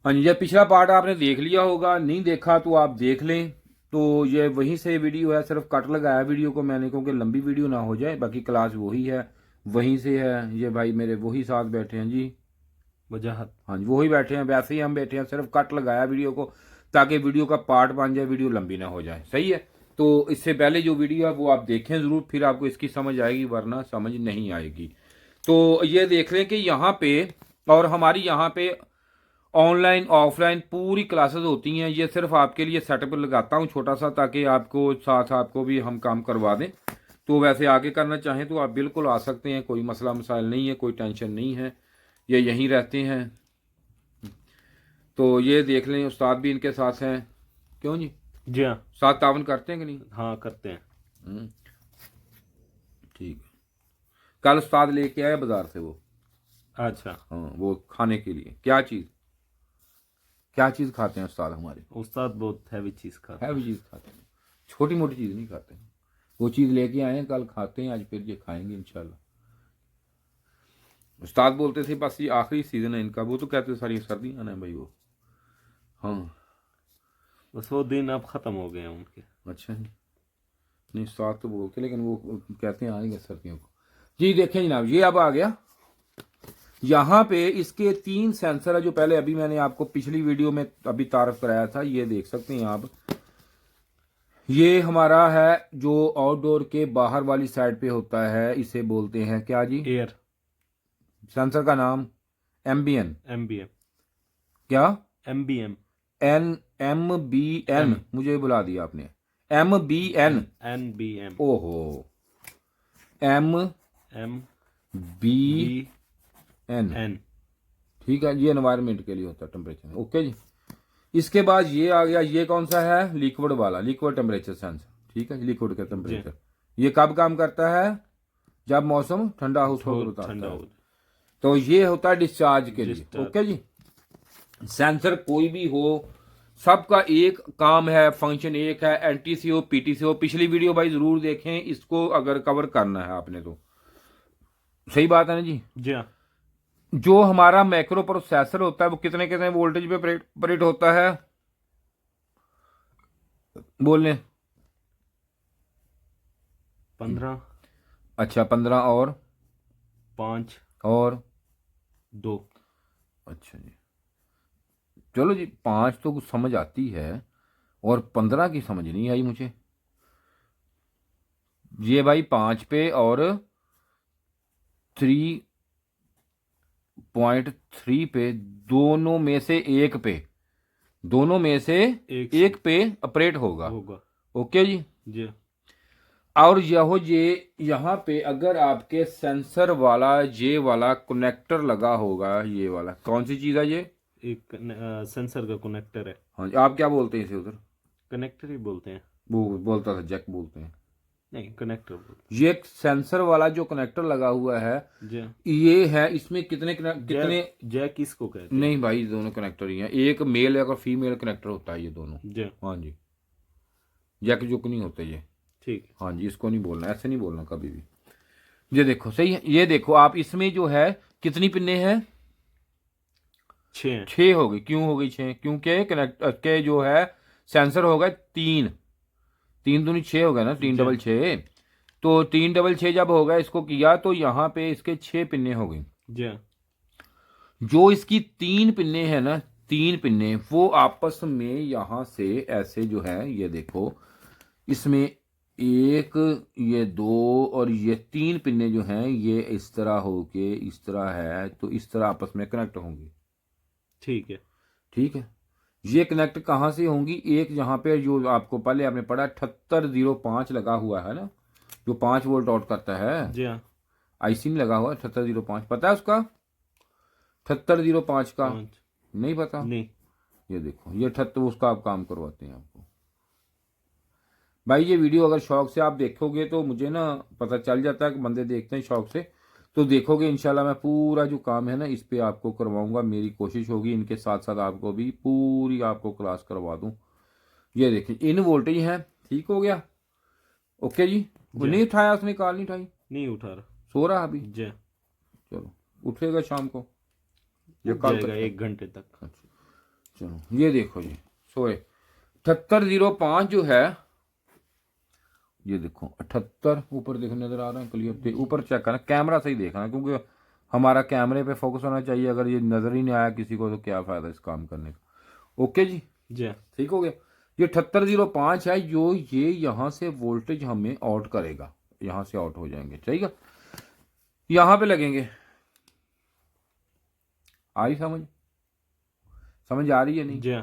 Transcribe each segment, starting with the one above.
हाँ जी, ये पिछला पार्ट आपने देख लिया होगा, नहीं देखा तो आप देख लें। तो ये वहीं से वीडियो है, सिर्फ कट लगाया वीडियो को मैंने, क्योंकि लंबी वीडियो ना हो जाए। बाकी क्लास वही है, वहीं से है। ये भाई मेरे वही साथ बैठे हैं जी, वजाहत। हाँ जी वही बैठे हैं, वैसे ही हम बैठे हैं, सिर्फ कट लगाया वीडियो को ताकि वीडियो का पार्ट बन जाए, वीडियो लंबी ना हो जाए। सही है। तो इससे पहले जो वीडियो है वो आप देखें ज़रूर, फिर आपको इसकी समझ आएगी, वरना समझ नहीं आएगी। तो ये देख लें कि यहाँ पे, और हमारी यहाँ पे ऑनलाइन ऑफलाइन पूरी क्लासेस होती हैं। ये सिर्फ आपके लिए सेटअप लगाता हूँ छोटा सा, ताकि आपको साथ आपको भी हम काम करवा दें। तो वैसे आगे करना चाहें तो आप बिल्कुल आ सकते हैं, कोई मसला मसाइल नहीं है, कोई टेंशन नहीं है। ये यहीं रहते हैं। तो ये देख लें, उस्ताद भी इनके साथ हैं। क्यों जी, जी हाँ। साथ तावन करते हैं कि नहीं? हाँ करते हैं। हम्म, ठीक है। कल उस्ताद लेके आए बाजार से वो, अच्छा। हाँ वो खाने के लिए क्या चीज़, क्या चीज़ खाते हैं उस्ताद हमारे? उस्ताद बहुत हैवी चीज़ है खाता भी है। चीज़ खाते हैं, छोटी मोटी चीज़ नहीं खाते हैं। वो चीज़ लेके आए हैं, कल खाते हैं, आज फिर ये खाएंगे इंशाल्लाह। उस्ताद बोलते थे बस ये आखिरी सीज़न है इनका, वो तो कहते थे सारी सर्दियाँ आना है भाई वो। हाँ। बस वो दिन अब ख़त्म हो गए हैं उनके। अच्छा जी। नहीं उस्ताद तो बोलते, लेकिन वो कहते हैं आएंगे सर्दियों को। जी देखें जनाब, ये अब आ गया। यहाँ पे इसके 3 सेंसर है, जो पहले अभी मैंने आपको पिछली वीडियो में अभी तारफ कराया था। ये देख सकते हैं आप, ये हमारा है जो आउटडोर के बाहर वाली साइड पे होता है, इसे बोलते हैं क्या जी? एयर। सेंसर का नाम एम्बियन। MBM। क्या? MBM। N, M B N, M। मुझे बुला दिया आपने। M B N. NBM। ओहो, M M B B N. N। ठीक है, ये एनवायरनमेंट के लिए होता है, टेम्परेचर। ओके जी। इसके बाद ये आ गया, ये कौन सा है? लिक्विड वाला, लिक्विड टेम्परेचर सेंसर। ठीक है, लिक्विड का जी। टेम्परेचर। ये कब काम करता है? जब मौसम ठंडा हो, उसको थोड़ा ठंडा बताता है। हो तो ये होता है डिस्चार्ज के लिए। डिस्टर्ब। ओके जी। सेंसर कोई भी हो, सबका एक काम है, फंक्शन एक है, एनटीसी हो पीटीसी हो। पिछली वीडियो भाई जरूर देखें इसको, अगर कवर करना है आपने तो। सही बात है ना जी। जी हाँ। जो हमारा मैक्रो प्रोसेसर होता है वो कितने कितने वोल्टेज पे ऑपरेट होता है? बोलने। 15। अच्छा 15 और 5। और 2। अच्छा जी, चलो जी, 5 तो कुछ समझ आती है, और 15 की समझ नहीं आई मुझे। ये भाई 5 पे और 3.3 पे, दोनों में से एक पे, दोनों में से एक से एक पे ऑपरेट होगा। होगा। ओके जी। जी। और यहो ये यहाँ पे अगर आपके सेंसर वाला ये वाला कनेक्टर लगा होगा, ये वाला कौन सी चीज़ है ये? एक सेंसर का कनेक्टर है। हाँ जी, आप क्या बोलते हैं इसे उधर? कनेक्टर ही बोलते हैं। वो बोलता था जैक बोलते हैं। नहीं, कनेक्टर बोलते ये एक सेंसर वाला जो कनेक्टर लगा हुआ है, हैं। जी। ये है, इसमें कितने कितने? जैक जैक किसको कहते हैं? नहीं भाई, दोनों कनेक्टर ही हैं, एक मेल और फीमेल कनेक्टर होता है ये दोनों। जी। हाँ जी, जैक जुक नहीं होते ये। ठीक है। हाँ जी, इसको नहीं बोलना, ऐसे नहीं बोलना कभी भी। ये देखो सही है, ये देखो आप, इसमें जो है कितनी पिन्ने हैं? 6 हैं। 6 हो गई। क्यों हो गई 6? क्योंकि कनेक्ट के जो है सेंसर हो गए 3, 3 दूनी 6 हो गए ना, 3 जी। डबल 6। तो 3 डबल 6 जब हो गया, इसको किया तो यहाँ पे इसके 6 पिन्ने हो गई। जी। जो इसकी 3 पिन्ने हैं ना, 3 पिन्ने वो आपस में यहाँ से ऐसे जो है, ये देखो, इसमें एक, ये 2 और ये 3 पिन्ने जो हैं, ये इस तरह होके इस तरह है, तो इस तरह आपस में कनेक्ट होंगी। ठीक है। ठीक है। ये कनेक्ट कहाँ से होंगी? एक यहाँ पे जो आपको पहले आपने पढ़ा 7805 लगा हुआ है ना, जो 5 वोल्ट आउट करता है, जी हाँ। आईसी में लगा हुआ है 7805, पता है उसका? 7805 का 5। नहीं पता? नहीं। ये देखो, ये 78, उसका आप काम करवाते हैं आपको। भाई ये वीडियो अगर शौक से आप देखोगे तो मुझे ना पता चल जाता है कि बंदे देखते हैं शौक से, तो देखोगे इंशाल्लाह मैं पूरा जो काम है ना इस पे आपको करवाऊंगा। मेरी कोशिश होगी इनके साथ साथ आपको भी पूरी आपको क्लास करवा दूं। ये देखिए इन वोल्टेज है, ठीक हो गया। ओके जी। वो जी नहीं हाँ। उठाया उसने, कॉल नहीं उठाई, नहीं उठा रहा। सो रहा अभी। जी। चलो, उठेगा शाम को या उठ कल जाएगा तक? 1 घंटे तक। अच्छा, चलो ये देखो जी सोए 7805 जो है ये देखो 78 ऊपर देखो नजर आ रहा है क्लियर, ऊपर चेक करना, कैमरा सही देखना क्योंकि हमारा कैमरे पे फोकस होना चाहिए। अगर ये नजर ही नहीं आया किसी को तो क्या फायदा इस काम करने का। ओके जी जी ठीक हो गया। ये 7805 है जो ये यहाँ से वोल्टेज हमें आउट करेगा, यहाँ से आउट हो जाएंगे ठीक है, यहाँ पे लगेंगे। आई समझ, समझ आ रही है नहीं? जी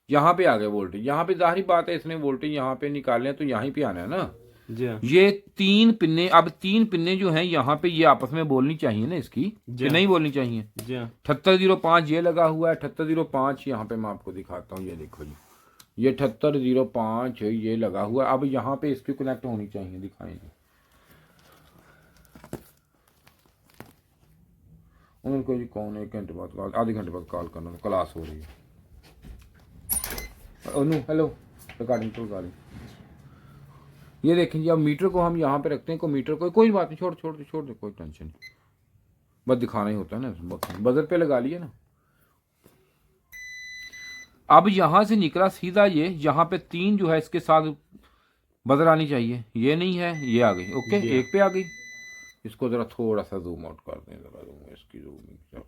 यहाँ पे आ गए वोल्टेज, यहाँ पे जाहिर बात है इसने वोल्टेज यहाँ पे निकालने तो यहाँ पे आना है ना। जी ये 3 पिन्ने, अब 3 पिन्ने जो हैं यहाँ पे ये आपस में बोलनी चाहिए ना इसकी, कि नहीं बोलनी चाहिए। जी 7805 ये लगा हुआ है, 7805 यहाँ पे मैं आपको दिखाता हूँ, ये देखो जी ये 7805 ये लगा हुआ है। अब यहाँ पे इसकी कनेक्ट होनी चाहिए, दिखाएंगे उनको जी कौन 1 घंटे बाद कॉल, आधे घंटे बाद कॉल करना, क्लास हो रही है। अनु हेलो रिकॉर्डिंग तो गाली। ये देखें जी अब मीटर को हम यहाँ पे रखते हैं, को मीटर को कोई बात नहीं, छोड़ दे कोई टेंशन नहीं, बस दिखाना ही होता है ना, बजर पे लगा लिए ना। अब यहाँ से निकला सीधा ये, यहाँ पे 3 जो है इसके साथ बजर आनी चाहिए, ये नहीं है ये आ गई। ओके एक पे आ गई, इसको जरा थोड़ा सा जूम आउट कर दें, जरा इसकी जूमिंग।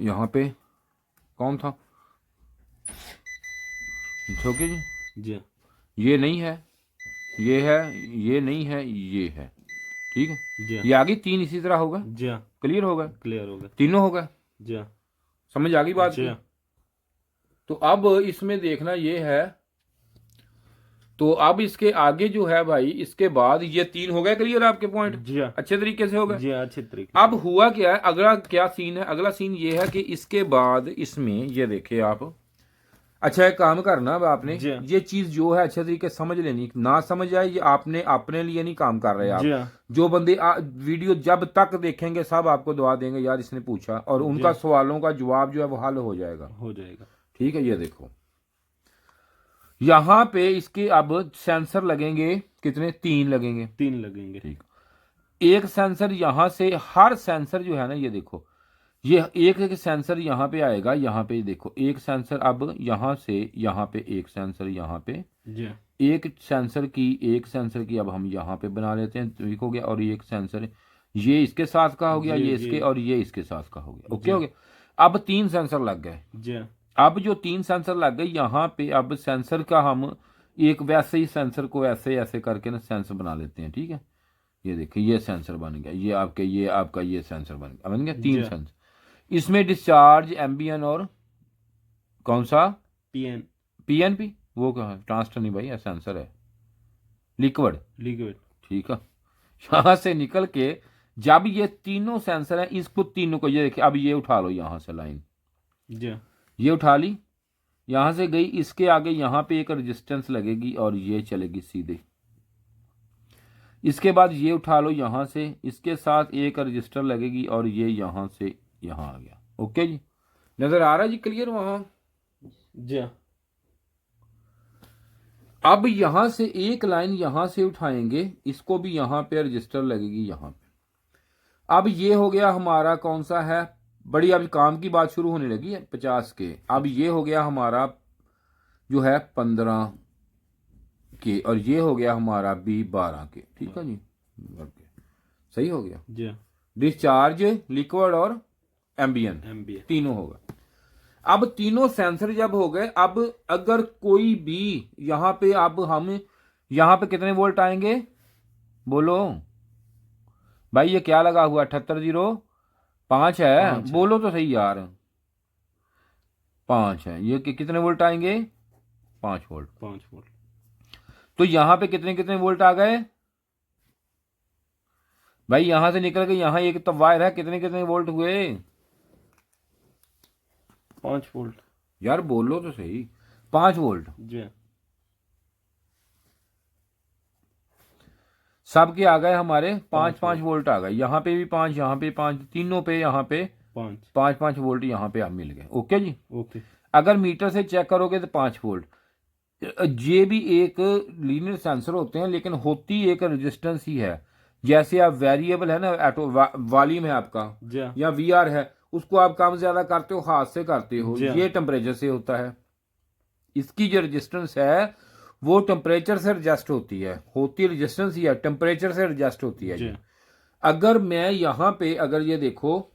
यहाँ पे कौन था छोके जी, जी ये नहीं है, ये है, ये नहीं है, ये है, ठीक है। जी ये आ गई 3 इसी तरह होगा, जी क्लियर होगा, क्लियर हो गया। तीनों होगा, जी समझ आ गई बात जी की? तो अब इसमें देखना ये है, तो अब इसके आगे जो है भाई, इसके बाद ये 3 हो गए क्लियर आपके पॉइंट, जी अच्छे तरीके से हो गए। जी अच्छे तरीके अब हुआ क्या है, अगला क्या सीन है, अगला सीन ये है कि इसके बाद इसमें ये देखिए आप, अच्छा एक काम करना अब आपने जी। ये चीज जो है अच्छे तरीके से समझ लेनी, ना समझ आए ये आपने अपने लिए नहीं काम कर रहे जी आप। जो बंदे वीडियो जब तक देखेंगे सब आपको दुआ देंगे यार इसने पूछा, और उनका सवालों का जवाब जो है वो हल हो जाएगा, ठीक है। ये देखो यहाँ पे इसके अब सेंसर लगेंगे कितने, 3 लगेंगे, 3 लगेंगे। ठीक। एक सेंसर यहाँ से, हर सेंसर जो है ना ये देखो, ये एक सेंसर यहाँ पे आएगा, यहाँ पे देखो एक सेंसर, अब यहाँ से यहाँ पे एक सेंसर, यहाँ पे जी एक सेंसर की अब हम यहाँ पे बना लेते हैं, ठीक हो गया। और एक सेंसर ये इसके साथ का हो गया, ये इसके, और ये इसके साथ का हो गया, ओके हो गया। अब 3 सेंसर लग गए। जी अब जो 3 सेंसर लग गए यहाँ पे, अब सेंसर का हम एक वैसे ही सेंसर को ऐसे करके ना सेंसर बना लेते हैं, ठीक है। ये देखिए ये सेंसर बन गया, ये आपका ये सेंसर बन गया 3 सेंसर। इसमें डिस्चार्ज एम्बियन और कौन सा पीएनपी, वो क्या है, ट्रांसटर नहीं भाई, सेंसर है लिक्विड, ठीक है। यहाँ से निकल के जब ये तीनों सेंसर हैं, इसको तीनों को ये देखिए, अब ये उठा लो यहाँ से लाइन, ये उठा ली, यहां से गई, इसके आगे यहाँ पे एक रेजिस्टेंस लगेगी और ये चलेगी सीधे। इसके बाद ये उठा लो यहाँ से, इसके साथ एक रजिस्टर लगेगी और ये यहां से यहां आ गया। ओके जी, नजर आ रहा है जी क्लियर वहां जी। अब यहां से एक लाइन यहां से उठाएंगे, इसको भी यहां पे रजिस्टर लगेगी यहां पे। अब ये हो गया हमारा कौन सा है, बड़ी अब काम की बात शुरू होने लगी है 50 के। अब ये हो गया हमारा जो है 15 के, और ये हो गया हमारा बी 12 के, ठीक है जी, सही हो गया जी। डिस्चार्ज लिक्विड और एम्बियन तीनों होगा। अब तीनों सेंसर जब हो गए, अब अगर कोई भी यहां पे, अब हम यहां पे कितने वोल्ट आएंगे बोलो भाई, ये क्या लगा हुआ 7805 है, बोलो तो सही यार, 5 है, ये कितने वोल्ट आएंगे 5 वोल्ट। तो यहां पे कितने कितने वोल्ट आ गए भाई, यहां से निकल के यहां एक तो वायर है, कितने कितने वोल्ट हुए 5 वोल्ट यार, बोलो तो सही 5 वोल्ट जी। सब के आ गए हमारे 5 वोल्ट आ गए, यहाँ पे भी 5, यहाँ पे 5, तीनों पे यहाँ पे 5 वोल्ट यहाँ पे आप मिल गए। ओके जी, ओके। अगर मीटर से चेक करोगे तो 5 वोल्ट। ये भी एक लीनियर सेंसर होते हैं, लेकिन होती एक रेजिस्टेंस ही है, जैसे आप वेरिएबल है ना, वॉल्यूम है आपका या वीआर है, उसको आप कम ज्यादा करते हो, हाथ से करते हो, जी हाँ। ये टेम्परेचर से होता है। इसकी जो रेजिस्टेंस है वो टेम्परेचर से एडजस्ट होती है रेजिस्टेंस या टेम्परेचर से एडजस्ट होती है जी। ये। अगर मैं यहां पे, अगर ये देखो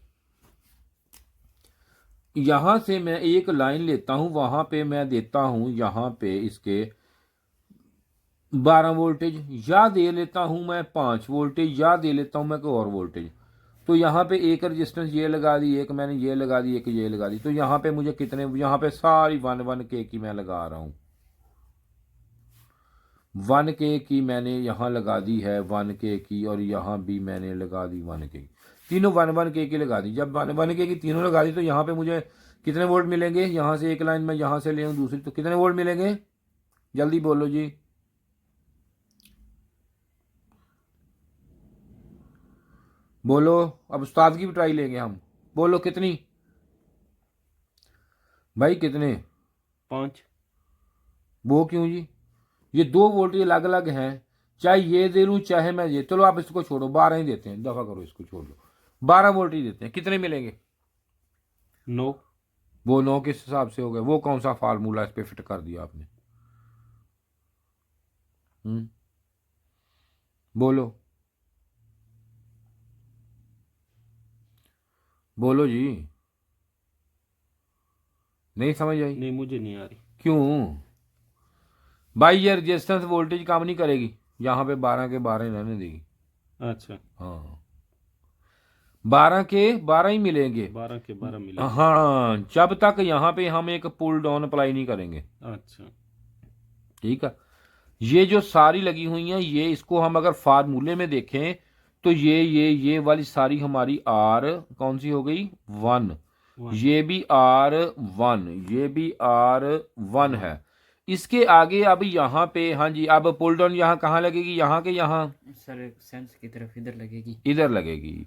यहां से मैं एक लाइन लेता हूं, वहां पे मैं देता हूं यहां पे इसके 12 वोल्टेज, या दे लेता हूं मैं 5 वोल्टेज, या दे लेता हूं मैं कोई और वोल्टेज। तो यहाँ पे एक रेजिस्टेंस ये लगा दी, एक मैंने ये लगा दी, एक ये लगा दी, तो यहाँ पे मुझे कितने, यहाँ पे सारी 1 के की मैं लगा रहा हूं। 1 के की मैंने यहाँ लगा दी है, 1 के की, और यहाँ भी मैंने लगा दी 1 के की, तीनों 1 के की लगा दी। जब 1 के की तीनों लगा दी तो यहाँ पे मुझे कितने वोल्ट मिलेंगे? यहाँ से एक लाइन में यहाँ से ले दूसरी, तो कितने वोल्ट मिलेंगे? जल्दी बोलो जी। बोलो, अब उस्ताद की भी ट्राई लेंगे हम। बोलो कितनी भाई, कितने? 5। वो क्यों जी? ये 2 वोल्टेज अलग अलग हैं, चाहे ये दे लूं चाहे मैं ये, चलो आप इसको छोड़ो, 12 ही देते हैं, दफा करो इसको, छोड़ लो, 12 वोल्ट ही देते हैं। कितने मिलेंगे? 9। वो 9 किस हिसाब से हो गए? वो कौन सा फार्मूला इस पे फिट कर दिया आपने? बोलो बोलो जी, नहीं समझ आई? नहीं, मुझे नहीं आ रही। क्यों भाई? ये रेजिस्टेंस वोल्टेज काम नहीं करेगी, यहाँ पे 12 के 12 रहने देगी। अच्छा, हाँ, 12 के 12 ही मिलेंगे, 12 के 12 मिले। हाँ, जब तक यहाँ पे हम एक पुल डाउन अप्लाई नहीं करेंगे। अच्छा, ठीक है, ये जो सारी लगी हुई हैं, ये इसको हम अगर फार्मूले में देखें तो ये वाली सारी हमारी आर कौन सी हो गई? 1। ये भी R1, ये भी R1 है। इसके आगे अब यहाँ पे, हाँ जी, अब पुल डाउन यहाँ कहाँ लगेगी? यहाँ के यहाँ सर सेंस की तरफ इधर लगेगी, इधर लगेगी।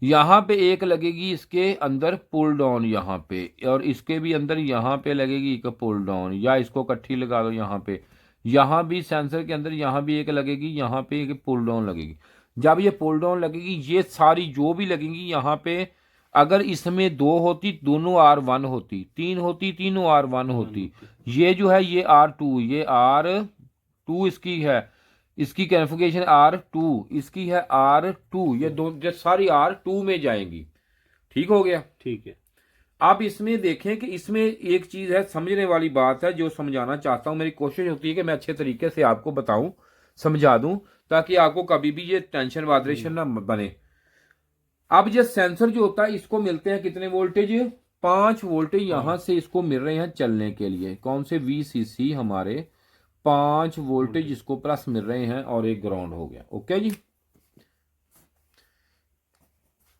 यहाँ पे एक लगेगी इसके अंदर पुल डाउन यहाँ पे, और इसके भी अंदर यहाँ पे लगेगी एक पुल डाउन, या इसको इकट्ठी लगा दो यहाँ पे। यहाँ भी सेंसर के अंदर यहाँ भी एक लगेगी, यहाँ पे एक पुल डाउन लगेगी। जब ये पुल डाउन लगेगी, ये सारी जो भी लगेंगी यहाँ पे, अगर इसमें 2 होती दोनों R1 होती, 3 होती तीनों R1 होती। ये जो है ये R2, ये R2 इसकी है, इसकी कॉन्फ़िगरेशन R2, इसकी है R2, ये दो जो सारी R2 में जाएंगी। ठीक हो गया? ठीक है। आप इसमें देखें कि इसमें एक चीज है, समझने वाली बात है, जो समझाना चाहता हूं। मेरी कोशिश होती है कि मैं अच्छे तरीके से आपको बताऊं, समझा दूं, ताकि आपको कभी भी ये टेंशन वाइब्रेशन ना बने। अब ये सेंसर जो होता है, इसको मिलते हैं कितने वोल्टेज? 5 वोल्टेज यहां से इसको मिल रहे हैं चलने के लिए। कौन से? VCC हमारे 5 वोल्टेज इसको प्लस मिल रहे हैं, और एक ग्राउंड हो गया। ओके जी,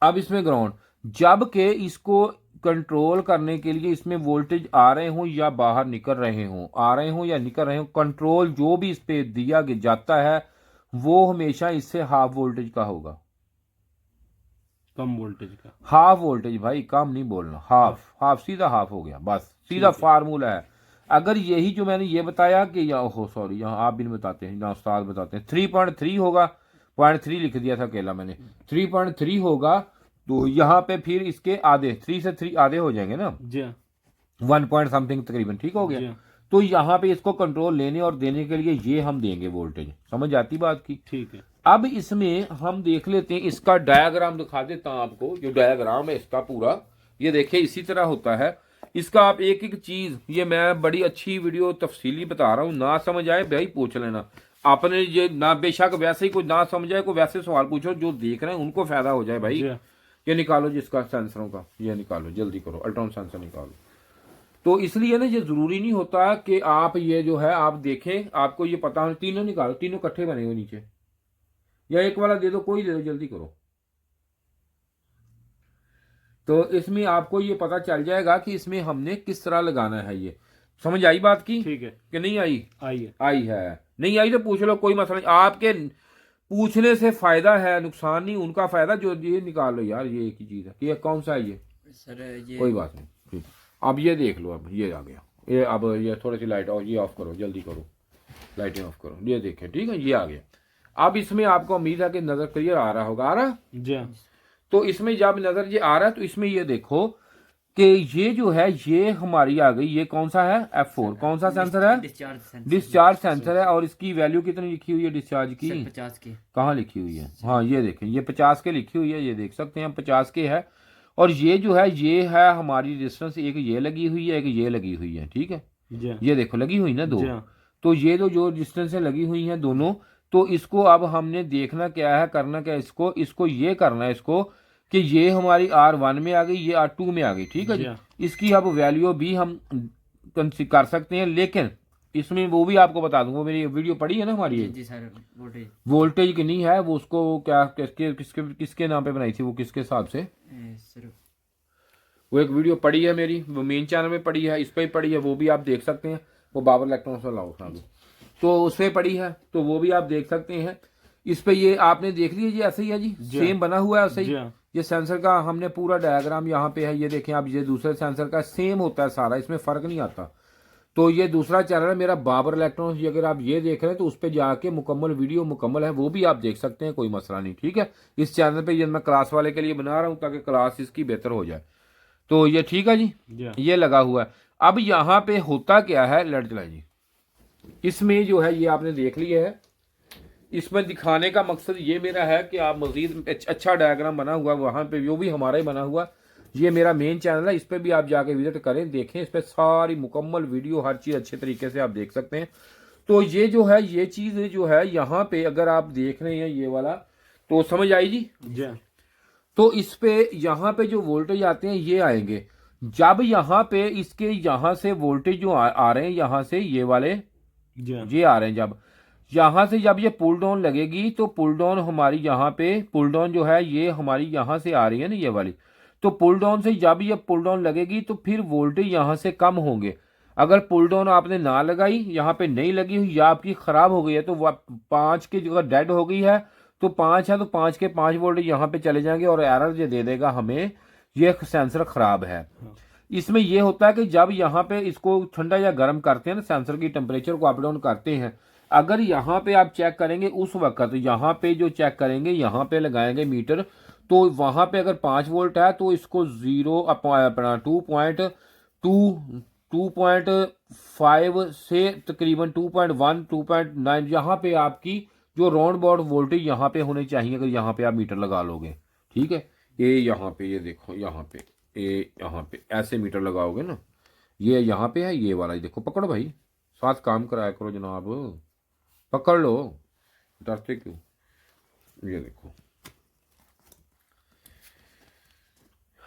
अब इसमें ग्राउंड, जबकि इसको कंट्रोल करने के लिए इसमें वोल्टेज आ रहे हों या बाहर निकल रहे हों, आ रहे हों या निकल रहे हों, कंट्रोल जो भी इस पे दिया जाता है वो हमेशा इससे हाफ वोल्टेज का होगा। कम वोल्टेज का हाफ वोल्टेज भाई, कम नहीं बोलना, हाफ सीधा हाफ हो गया, बस सीधा फार्मूला है। अगर यही जो मैंने ये बताया कि यहाँ आप भी नहीं बताते हैं, यहाँ उस्ताद बताते हैं 3.3 होगा, 0.3 लिख दिया था अकेला मैंने, 3.3 होगा, तो यहाँ पे फिर इसके आधे, 3 से 3 आधे हो जाएंगे ना, जी, 1 पॉइंट समथिंग तकरीबन। ठीक हो गया? तो यहाँ पे इसको कंट्रोल लेने और देने के लिए ये हम देंगे वोल्टेज। समझ आती बात की? ठीक है। अब इसमें हम देख लेते हैं, इसका डायग्राम दिखा देता हूं आपको। जो डायग्राम है इसका पूरा, ये देखिए इसी तरह होता है इसका। आप एक एक चीज, ये मैं बड़ी अच्छी वीडियो तफसीली बता रहा हूं, ना समझ आए भाई पूछ लेना आपने। ये ना बेशक वैसे ही कोई ना समझ आए, कोई वैसे सवाल पूछो, जो देख रहे हैं उनको फायदा हो जाए भाई। ये निकालो जिसका सेंसरों का, ये निकालो, जल्दी करो, अल्ट्रासाउंड सेंसर निकालो। तो इसलिए ना ये जरूरी नहीं होता कि आप ये जो है आप देखें, आपको ये पता हो। तीनों निकालो, तीनों इकट्ठे बने हुए नीचे, या एक वाला दे दो, कोई दे दो, जल्दी करो। तो इसमें आपको ये पता चल जाएगा कि इसमें हमने किस तरह लगाना है। ये समझ आई बात की? ठीक है कि नहीं आई? आई है। नहीं आई तो पूछ लो, कोई मसला नहीं। आपके पूछने से फायदा है, नुकसान नहीं, उनका फायदा। जो ये निकाल लो यार, ये एक ही चीज है। ये कौन सा है ये? सर ये कोई बात नहीं, ठीक। अब ये देख लो, अब ये आ गया। ये अब ये थोड़ी सी लाइट और ये ऑफ करो, जल्दी करो, लाइटें ऑफ करो। ये देखें, ठीक है, ये आ गया। अब इसमें आपको उम्मीद है कि नजर क्लियर आ रहा होगा। आ रहा? जी। तो इसमें जब नजर ये आ रहा है तो इसमें ये देखो कि ये जो है ये हमारी आ गई, ये कौन सा है F4, कौन सा सेंसर है, डिस्चार्ज सेंसर है। और इसकी वैल्यू कितनी लिखी हुई है डिस्चार्ज की, 50 के। कहाँ लिखी हुई है, हाँ ये देखें ये 50 के लिखी हुई है, ये देख सकते हैं 50 के है। और ये जो है ये है हमारी डिस्टेंस, एक ये लगी हुई है, एक ये लगी हुई है, ठीक है, ये देखो लगी हुई ना दो। तो ये जो डिस्टेंस है लगी हुई है दोनों। तो इसको अब हमने देखना क्या है, करना क्या, इसको ये करना है इसको कि ये हमारी R1 में आ गई, ये R2 में आ गई, ठीक है जी। इसकी अब वैल्यू भी हम कर सकते हैं, लेकिन इसमें वो भी आपको बता दूंगा, मेरी वीडियो पड़ी है ना हमारी, जी सर, वोल्टेज कितनी है वो, उसको क्या किसके नाम पे बनाई थी वो, किसके हिसाब से सर, वो एक वीडियो पड़ी है मेरी, वो मेन चैनल में पड़ी है, इस पर ही पड़ी है, वो भी आप देख सकते हैं। वो बाबर इलेक्ट्रॉनिक्स से लाओ था तो उस पर पड़ी है, तो वो भी आप देख सकते हैं। इस पे ये आपने देख लिया जी, ऐसे ही है जी, सेम बना हुआ है ऐसे ही। ये सेंसर का हमने पूरा डायग्राम यहाँ पे है, ये देखें आप, ये दूसरे सेंसर का सेम होता है सारा, इसमें फर्क नहीं आता। तो ये दूसरा चैनल है मेरा बाबर इलेक्ट्रॉनिक्स, अगर आप ये देख रहे हैं तो उस पर जाके मुकम्मल वीडियो मुकम्मल है, वो भी आप देख सकते हैं, कोई मसला नहीं, ठीक है। इस चैनल पे ये मैं क्लास वाले के लिए बना रहा हूँ ताकि क्लास इसकी बेहतर हो जाए। तो ये ठीक है जी, ये लगा हुआ है। अब यहाँ पे होता क्या है, लड़ चला जी, इसमें जो है ये आपने देख लिया है। इसमें दिखाने का मकसद ये मेरा है कि आप मजीद अच्छा डायग्राम बना हुआ वहाँ पे, वो भी हमारा ही बना हुआ, ये मेरा मेन चैनल है, इस पर भी आप जाके विजिट करें, देखें, इस पर सारी मुकम्मल वीडियो हर चीज़ अच्छे तरीके से आप देख सकते हैं। तो ये जो है ये चीज़ जो है यहाँ पे अगर आप देख रहे हैं ये वाला, तो समझ आई जी। तो इस पे यहाँ पे जो वोल्टेज आते हैं ये आएंगे, जब यहाँ पे इसके यहाँ से वोल्टेज जो आ रहे हैं यहाँ से ये वाले ये आ रहे हैं, जब यहाँ से जब ये पुल डाउन लगेगी तो पुल डाउन हमारी यहाँ पे पुल डाउन जो है ये हमारी यहाँ से आ रही है ना ये वाली, तो पुल डाउन से जब ये पुल डाउन लगेगी तो फिर वोल्टेज यहाँ से कम होंगे। अगर पुल डाउन आपने ना लगाई, यहाँ पे नहीं लगी हुई या आपकी खराब हो गई है, तो 5 की जगह डेड हो गई है तो 5 है तो 5 के 5 वोल्टेज यहाँ पे चले जाएंगे और एरर जो दे देगा हमें ये सेंसर खराब है। इसमें यह होता है कि जब यहाँ पे इसको ठंडा या गर्म करते हैं ना, सेंसर की टेम्परेचर को अप डाउन करते हैं, अगर यहाँ पे आप चेक करेंगे उस वक्त यहाँ पे जो चेक करेंगे, यहाँ पे लगाएंगे मीटर, तो वहां पे अगर 5 वोल्ट है तो इसको अपना 2.5 से तकरीबन 2.1 2.9 यहाँ पे आपकी जो राउंड अबाउट वोल्टेज यहाँ पे होने चाहिए, अगर यहाँ पे आप मीटर लगा लोगे, ठीक है। ये यहाँ पे ये देखो, यहाँ पे ऐसे मीटर लगाओगे ना, ये यहाँ पे है ये वाला, देखो पकड़ो भाई, साथ काम कराया करो जनाब, पकड़ लो, डरते क्यों। ये देखो,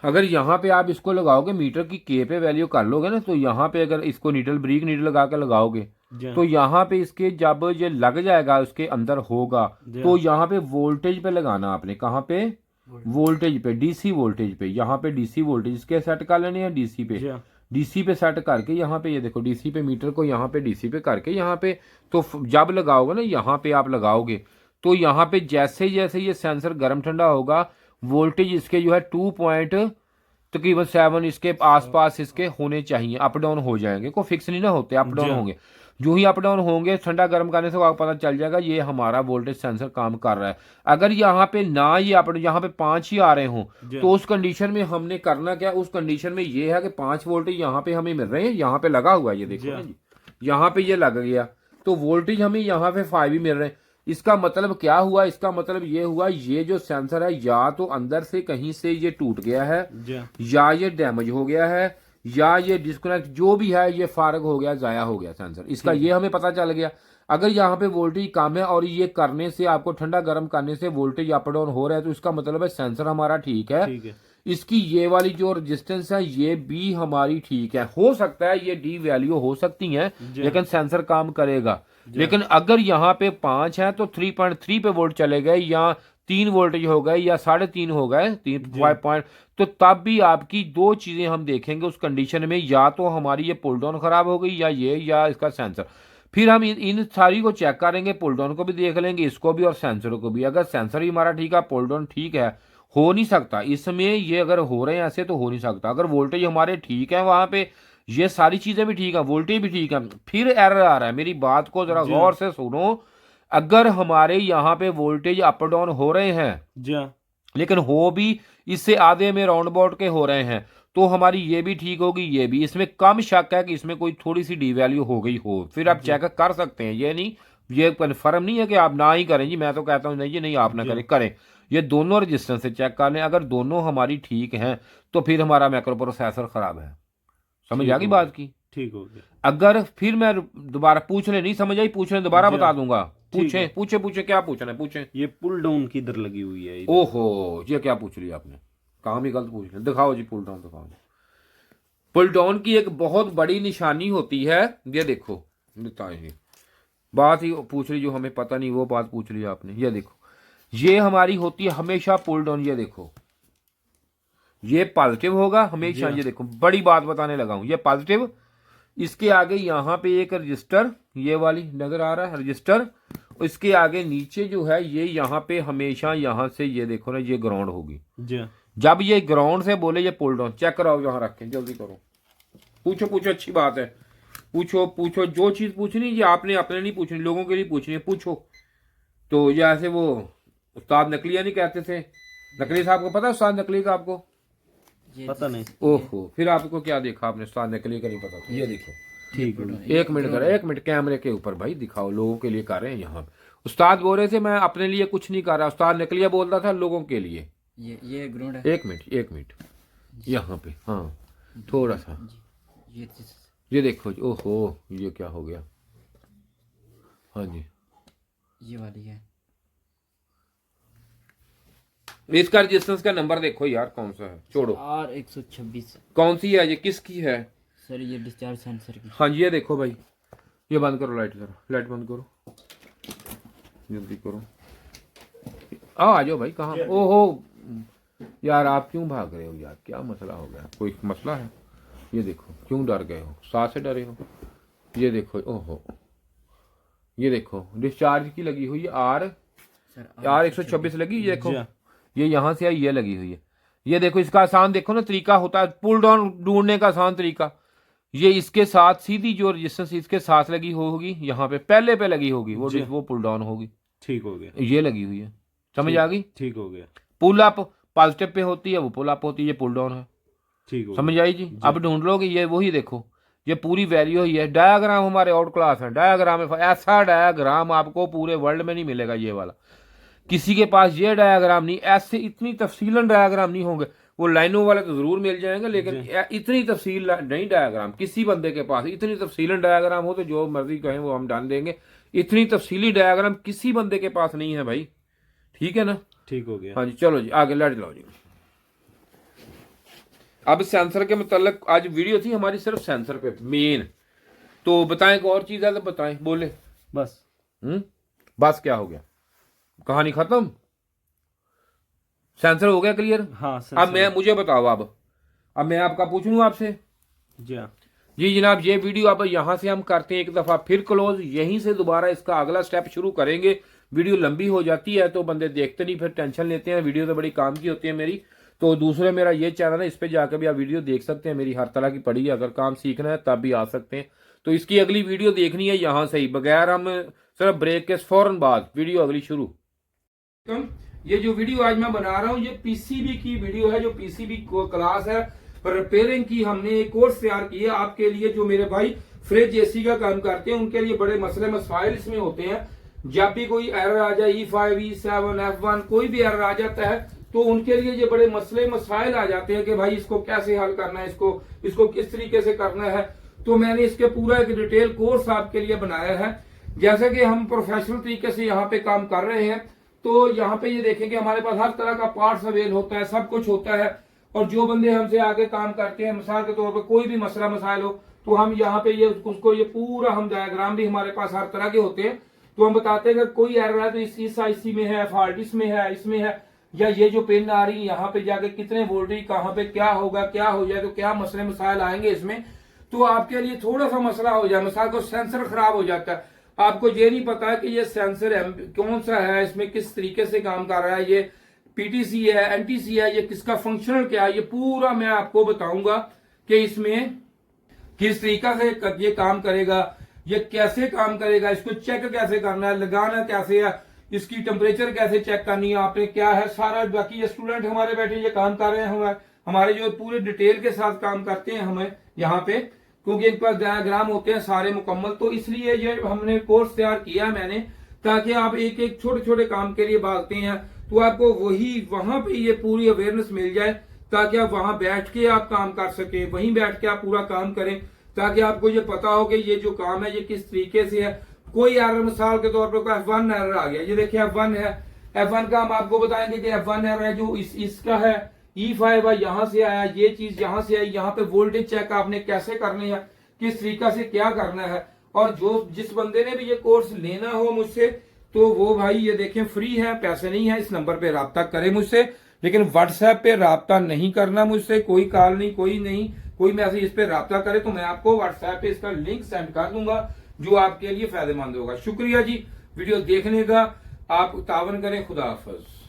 अगर यहाँ पे आप इसको लगाओगे मीटर की के पे वैल्यू कर लोगे ना, तो यहाँ पे अगर इसको ब्रीक नीडल लगा के लगाओगे तो यहाँ पे इसके जब ये लग जाएगा उसके अंदर होगा, तो यहाँ पे वोल्टेज पे लगाना आपने, कहाँ पे, वोल्टेज पे, डीसी वोल्टेज पे, यहाँ पे डीसी वोल्टेज इसके सेट कर लेने हैं डीसी पे, डीसी पे सेट करके यहाँ पे ये देखो डीसी पे मीटर को यहाँ पे डीसी पे करके यहाँ पे, तो जब लगाओगे ना यहाँ पे आप लगाओगे तो यहाँ पे जैसे जैसे ये सेंसर गर्म ठंडा होगा, वोल्टेज इसके जो है तकरीबन 7 इसके आसपास इसके होने चाहिए, अप डाउन हो जाएंगे, कोई फिक्स नहीं ना होते, अप डाउन होंगे। जो ही अप डाउन होंगे ठंडा गर्म करने से आपको पता चल जाएगा ये हमारा वोल्टेज सेंसर काम कर रहा है। अगर यहाँ पे ना ये यहाँ पे 5 ही आ रहे हों तो उस कंडीशन में हमने करना क्या, उस कंडीशन में ये है कि 5 वोल्टेज यहाँ पे हमें मिल रहे हैं, यहाँ पे लगा हुआ है, ये देखो ना जी, यहाँ पे ये लग गया तो वोल्टेज हमें यहाँ पे 5 ही मिल रहे हैं। इसका मतलब क्या हुआ, इसका मतलब ये हुआ ये जो सेंसर है या तो अंदर से कहीं से ये टूट गया है, या ये डैमेज हो गया है, या ये डिस्कनेक्ट जो भी है ये फारग हो गया, जाया हो गया सेंसर, इसका ये हमें पता चल गया। अगर यहाँ पे वोल्टेज कम है और ये करने से आपको ठंडा गर्म करने से वोल्टेज अप डाउन हो रहा है, तो इसका मतलब है सेंसर हमारा ठीक है। इसकी ये वाली जो रेजिस्टेंस है ये भी हमारी ठीक है। हो सकता है ये डी वैल्यू हो सकती है लेकिन सेंसर काम करेगा। लेकिन अगर यहाँ पे 5 है तो 3.3 पे वोल्ट चले गए या 3 वोल्टेज हो गए या 3.5 हो गए 5 पॉइंट, तो तब भी आपकी 2 चीजें हम देखेंगे उस कंडीशन में, या तो हमारी ये पुल डाउन खराब हो गई या इसका सेंसर। फिर हम इन सारी को चेक करेंगे, पुल डाउन को भी देख लेंगे, इसको भी और सेंसर को भी। अगर सेंसर ही हमारा ठीक है, पुल डाउन ठीक है, हो नहीं सकता इसमें, ये अगर हो रहे हैं ऐसे तो हो नहीं सकता। अगर वोल्टेज हमारे ठीक है वहां पे, ये सारी चीजें भी ठीक है, वोल्टेज भी ठीक है, फिर एरर आ रहा है। मेरी बात को जरा गौर से सुनो, अगर हमारे यहाँ पे वोल्टेज अप डाउन हो रहे हैं लेकिन हो भी इससे आधे में राउंड अबाउट के हो रहे हैं, तो हमारी ये भी ठीक होगी, ये भी। इसमें कम शक है कि इसमें कोई थोड़ी सी डी वैल्यू हो गई हो, फिर आप चेक कर सकते हैं। ये नहीं, ये कन्फर्म नहीं है कि आप ना ही करें जी, मैं तो कहता हूँ नहीं जी नहीं आप ना करें, करें। ये दोनों रजिस्टेंस से चेक कर लें, अगर दोनों हमारी ठीक हैं तो फिर हमारा मैक्रो प्रोसेसर खराब है। समझ आ गई बात की? ठीक हो गया। अगर फिर मैं दोबारा पूछ ले, नहीं समझ आई पूछ ले, दोबारा जी, बता दूंगा। ठीक है। पूछे पूछे क्या पूछना है, पूछे। ये पुल डाउन किधर लगी हुई है इधर? ओहो, ये क्या पूछ लिया आपने, काम ही गलत पूछ लिया। दिखाओ जी पुल डाउन, दिखाओ। पुल डाउन की एक बहुत बड़ी निशानी होती है, ये देखो, बताइए बात ही पूछ ली जो हमें पता नहीं, वो बात पूछ ली आपने। ये देखो, ये हमारी होती है हमेशा पुल डाउन। ये देखो, ये पॉजिटिव होगा हमेशा। ये देखो, बड़ी बात बताने लगा हूं, ये पॉजिटिव। इसके आगे यहाँ पे एक रजिस्टर, ये वाली नजर आ रहा है रजिस्टर। इसके आगे नीचे जो है ये यहाँ पे हमेशा यहाँ से ये देखो ना, ये ग्राउंड होगी। जी। जब ये ग्राउंड से बोले ये पुल डाउन, चेक कराओ, यहाँ रखें, जल्दी करो। पूछो पूछो, अच्छी बात है, पूछो पूछो, जो चीज पूछनी ये आपने अपने नहीं पूछनी, लोगों के लिए पूछनी है, पूछो। तो ये ऐसे वो उस्ताद नकलिया नहीं कहते थे, नकली साहब को पता है उस्ताद नकली का आपको? पता नहीं। ओहो, फिर आपको क्या देखा आपने, उस्ताद नकली का नहीं पता था। ये देखो, ठीक है। एक मिनट करो, एक मिनट, कैमरे के ऊपर भाई दिखाओ, लोगों के लिए कर रहे हैं यहाँ। उस्ताद बोल रहे थे मैं अपने लिए कुछ नहीं कर रहा, उस्ताद नकलिया बोलता था लोगों के लिए। ये ग्राउंड है। एक मिनट एक मिनट, यहाँ पे, हाँ थोड़ा सा, ये ये देखो। ओहो, ये क्या हो गया? हाँ जी, ये वाली है। इसका रजिस्टेंस का नंबर देखो यार, कौन सा है, छोड़ो। R126। कौन सी है ये, किसकी है? सर ये डिस्चार्ज सेंसर की। हाँ जी, ये देखो भाई, ये बंद करो लाइट, जरा लाइट बंद करो, जल्दी करो। आ जाओ भाई, कहाँ? ओहो यार, आप क्यों भाग रहे हो यार, क्या मसला हो गया, कोई मसला है? ये देखो, क्यों डर गए हो, सांस से डरे हो? ये देखो, ओहो, ये देखो डिस्चार्ज की लगी हुई है, R126 लगी। ये देखो, ये यहाँ से आई, ये लगी हुई है। ये देखो, इसका आसान देखो ना तरीका होता है पुल डाउन ढूंढने का, आसान तरीका। ये इसके साथ सीधी जो रजिस्टेंस इसके साथ लगी होगी, यहाँ पे पहले पे लगी होगी, वो पुल डाउन होगी। ठीक हो गया। ये लगी हुई है, समझ आ गई? ठीक हो गया। पुल अप पॉजिटिव पे होती है, वो पुल अप होती है, ये पुल डाउन है। ठीक हो समझ आई जी? अब ढूंढ लोगे, ये वही देखो, ये पूरी वैल्यू ही है। डायग्राम हमारे आउट क्लास है, डायग्राम है, ऐसा डायग्राम आपको पूरे वर्ल्ड में नहीं मिलेगा, ये वाला। किसी के पास ये डायग्राम नहीं, ऐसे इतनी तफसीलन डायग्राम नहीं होंगे। वो लाइनों वाले तो जरूर मिल जाएंगे, लेकिन इतनी तफसील नहीं डायग्राम किसी बंदे के पास। इतनी तफसीलन डायग्राम हो तो जो मर्जी कहें वो हम डाल देंगे, इतनी तफसीली डायग्राम किसी बंदे के पास नहीं है भाई, ठीक है ना? ठीक हो गया। हाँ जी, चलो जी आगे लड़ लो जी। अब सेंसर के मतलब आज वीडियो थी हमारी सिर्फ सेंसर पे मेन, तो बताएं एक और चीज है तो बताएं, बोले बस। बस क्या हो गया, कहानी खत्म, सेंसर हो गया क्लियर? हाँ। अब मुझे बताओ, अब मैं आपका पूछूं आपसे। जी जनाब, ये वीडियो अब यहाँ से हम करते हैं एक दफा फिर क्लोज, यहीं से दोबारा इसका अगला स्टेप शुरू करेंगे। वीडियो लंबी हो जाती है तो बंदे देखते नहीं, फिर टेंशन लेते हैं। वीडियो तो बड़ी काम की होती है मेरी, तो दूसरे मेरा ये चैनल है, इस पे जाकर भी आप वीडियो देख सकते हैं, मेरी हर तरह की पड़ी है। अगर काम सीखना है तब भी आ सकते हैं। तो इसकी अगली वीडियो देखनी है यहाँ से ही, बगैर हम सिर्फ ब्रेक के फौरन बाद वीडियो अगली शुरू। ये जो वीडियो आज मैं बना रहा हूँ ये पीसीबी की वीडियो है, जो पीसीबी क्लास है रिपेयरिंग की। हमने एक कोर्स तैयार की है आपके लिए, जो मेरे भाई फ्रिज एसी का काम करते हैं उनके लिए बड़े मसले मसाइल इसमें होते हैं। जब भी कोई एरर आ जाए, E5, E7, F1 कोई भी एरर आ जाता है तो उनके लिए ये बड़े मसले मसाइल आ जाते हैं कि भाई इसको कैसे हल करना है, इसको किस तरीके से करना है। तो मैंने इसके पूरा एक डिटेल कोर्स आपके लिए बनाया है। जैसे कि हम प्रोफेशनल तरीके से यहाँ पे काम कर रहे हैं, तो यहाँ पे ये देखेंगे हमारे पास हर तरह का पार्ट्स अवेल होता है, सब कुछ होता है। और जो बंदे हमसे आगे काम करते हैं, मिसाल के तौर पर कोई भी मसला मसाइल हो तो हम यहाँ पे ये उसको ये पूरा हम डायग्राम भी हमारे पास हर तरह के होते हैं, तो हम बताते हैं कि कोई एरर है तो इस आईसी में है, फॉल्ट इसमें है, इसमें है, या ये जो पिन आ रही है यहाँ पे जाके कितने वोल्टेज कहाँ पे क्या होगा, क्या हो जाए, तो क्या मसले मसाइल आएंगे इसमें। तो आपके लिए थोड़ा सा मसला हो जाए, मिसाल को सेंसर खराब हो जाता है, आपको ये नहीं पता है कि ये सेंसर कौन सा है, इसमें किस तरीके से काम कर रहा है, ये पीटीसी है, एनटीसी है, ये किसका फंक्शनल क्या है, ये पूरा मैं आपको बताऊंगा कि इसमें किस तरीका से ये काम करेगा, ये कैसे काम करेगा, इसको चेक कैसे करना है, लगाना कैसे है, इसकी टेम्परेचर कैसे चेक करनी है आपने, क्या है सारा। बाकी ये स्टूडेंट हमारे बैठे ये काम कर रहे हैं, हमारे जो पूरे डिटेल के साथ काम करते हैं हमें यहाँ पे, क्योंकि इनके पास डायग्राम होते हैं सारे मुकम्मल। तो इसलिए ये हमने कोर्स तैयार किया मैंने, ताकि आप एक एक छोटे छोटे काम के लिए भागते हैं तो आपको वही वहां पे ये पूरी अवेयरनेस मिल जाए, ताकि आप वहां बैठ के आप काम कर सके, वहीं बैठ के आप पूरा काम करें, ताकि आपको ये पता हो कि ये जो काम है ये किस तरीके से है। कोई एरर मिसाल के तौर पर F1 एरर आ गया, ये देखिए F1 है, F1 का हम आपको बताएंगे कि F1 एरर है जो इसका है, E5 है, यहां से आया, ये चीज यहां से आई, यहाँ पे वोल्टेज चेक आपने कैसे करनी है, किस तरीका से क्या करना है। और जो जिस बंदे ने भी ये कोर्स लेना हो मुझसे, तो वो भाई ये देखें फ्री है, पैसे नहीं है, इस नंबर पे राब्ता करें मुझसे, लेकिन व्हाट्सएप पे राब्ता नहीं करना मुझसे, कोई कॉल नहीं, कोई मैसेज, इस पे राब्ता करे तो मैं आपको व्हाट्सएप पे इसका लिंक सेंड कर दूंगा, जो आपके लिए फायदेमंद होगा। शुक्रिया जी वीडियो देखने का, आप तावन करें। खुदा हाफिज।